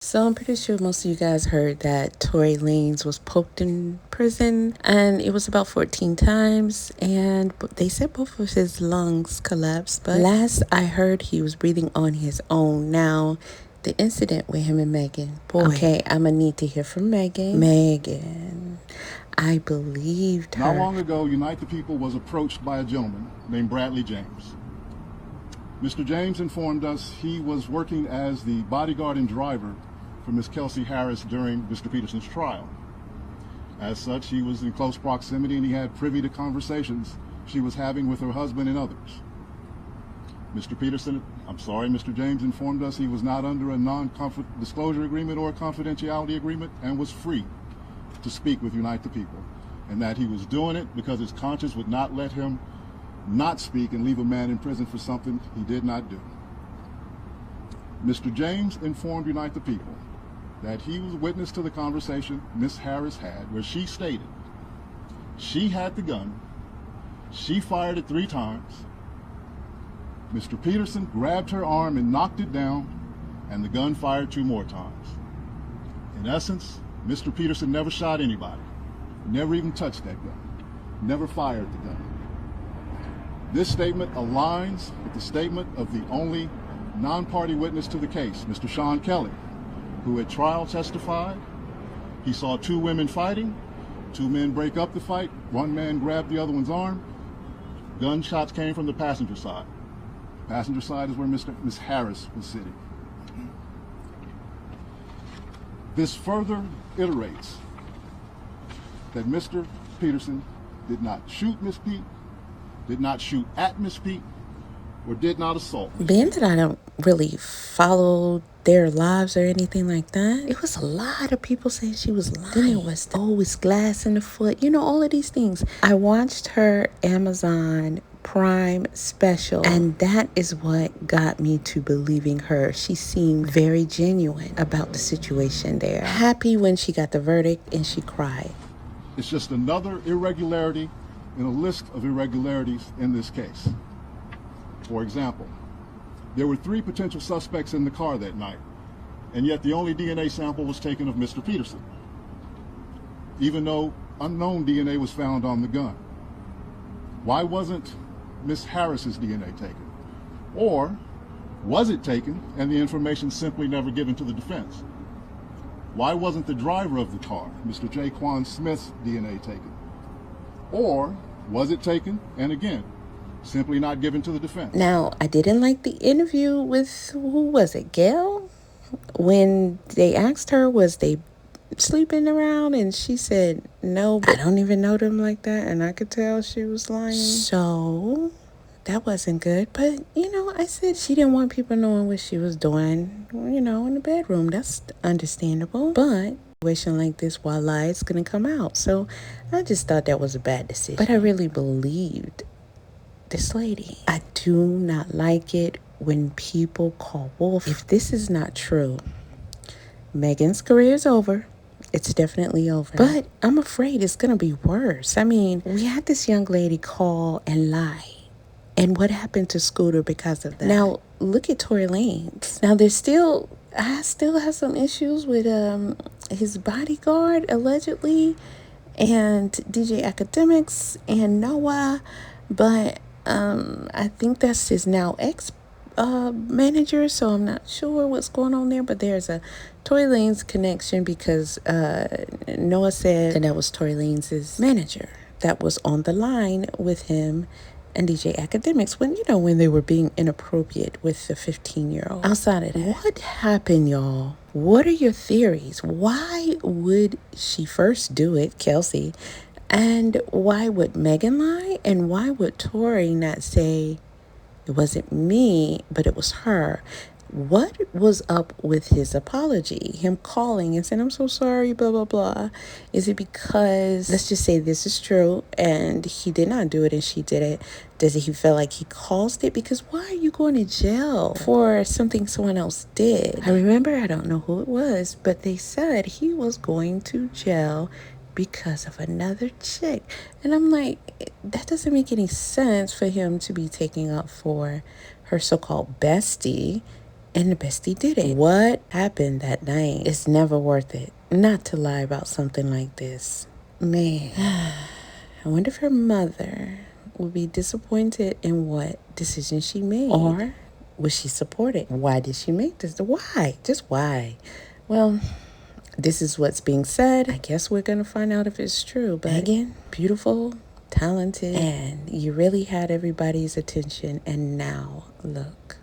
So I'm pretty sure most of you guys heard that Torey Lanez was poked in prison, and it was about 14 times, and they said both of his lungs collapsed. But last I heard, he was breathing on his own. Now, the incident with him and Megan, boy, okay, I'm gonna need to hear from Megan. I believed her. Not long ago, Unite the People was approached by a gentleman named Bradley James. Mr. James informed us he was working as the bodyguard and driver for Miss Kelsey Harris during Mr. Peterson's trial. As such, he was in close proximity and he had privy to conversations she was having with her husband and others. Mr. James informed us he was not under a non-disclosure agreement or a confidentiality agreement and was free to speak with Unite the People, and that he was doing it because his conscience would not let him not speak and leave a man in prison for something he did not do. Mr. James informed Unite the People that he was witness to the conversation Miss Harris had, where she stated she had the gun, she fired it 3 times, Mr. Peterson grabbed her arm and knocked it down, and the gun fired 2 more times. In essence, Mr. Peterson never shot anybody, never even touched that gun, never fired the gun. This statement aligns with the statement of the only non-party witness to the case, Mr. Sean Kelly, who at trial testified he saw 2 women fighting, 2 men break up the fight, 1 man grabbed the other one's arm. Gunshots came from the passenger side. The passenger side is where Miss Harris was sitting. This further iterates that Mr. Peterson did not shoot Miss Pete, did not shoot at Miss Pete, or did not assault. Being that I don't really follow their lives or anything like that, it was a lot of people saying she was lying. Then it was always glass in the foot, all of these things. I watched her Amazon Prime special, and that is what got me to believing her. She seemed very genuine about the situation there. Happy when she got the verdict, and she cried. It's just another irregularity in a list of irregularities in this case. For example, there were 3 potential suspects in the car that night, and yet the only DNA sample was taken of Mr. Peterson, even though unknown DNA was found on the gun. Why wasn't Miss Harris's DNA taken? Or was it taken and the information simply never given to the defense? Why wasn't the driver of the car, Mr. Jaquan Smith's DNA taken? Or was it taken and again, simply not given to the defense? Now, I didn't like the interview with, who was it, Gail? When they asked her, was they sleeping around, and she said no, but I don't even know them like that, and I could tell she was lying. So that wasn't good. But I said she didn't want people knowing what she was doing, in the bedroom. That's understandable. But situation like this, voila, it's gonna come out. So I just thought that was a bad decision. But I really believed this lady. I do not like it when people call wolf. If this is not true, Megan's career is over. It's definitely over. But I'm afraid it's going to be worse. I mean, we had this young lady call and lie. And what happened to Scooter because of that? Now, look at Torey Lanez. Now, I still have some issues with his bodyguard, allegedly, and DJ Academics and Noah. But I think that's his now manager, so I'm not sure what's going on there, but there's a Torey Lanez connection because Noah said that was Torey Lanez's manager that was on the line with him and DJ Academics when they were being inappropriate with the 15-year-old. Outside of that, what happened, y'all? What are your theories? Why would she first do it, Kelsey? And why would Megan lie? And why would Torey not say it wasn't me, but it was her? What was up with his apology? Him calling and saying, I'm so sorry, blah, blah, blah. Is it because, let's just say this is true, and he did not do it and she did it? Does he feel like he caused it? Because why are you going to jail for something someone else did? I remember, I don't know who it was, but they said he was going to jail because of another chick. And I'm like, that doesn't make any sense for him to be taking up for her so-called bestie And the bestie did it. What happened that night? It's never worth it not to lie about something like this. Man, I wonder if her mother would be disappointed in what decision she made. Or would she support it? Why did she make this? Why? Just why? Well, this is what's being said. I guess we're going to find out if it's true. But Megan, beautiful, talented, and you really had everybody's attention. And now, look.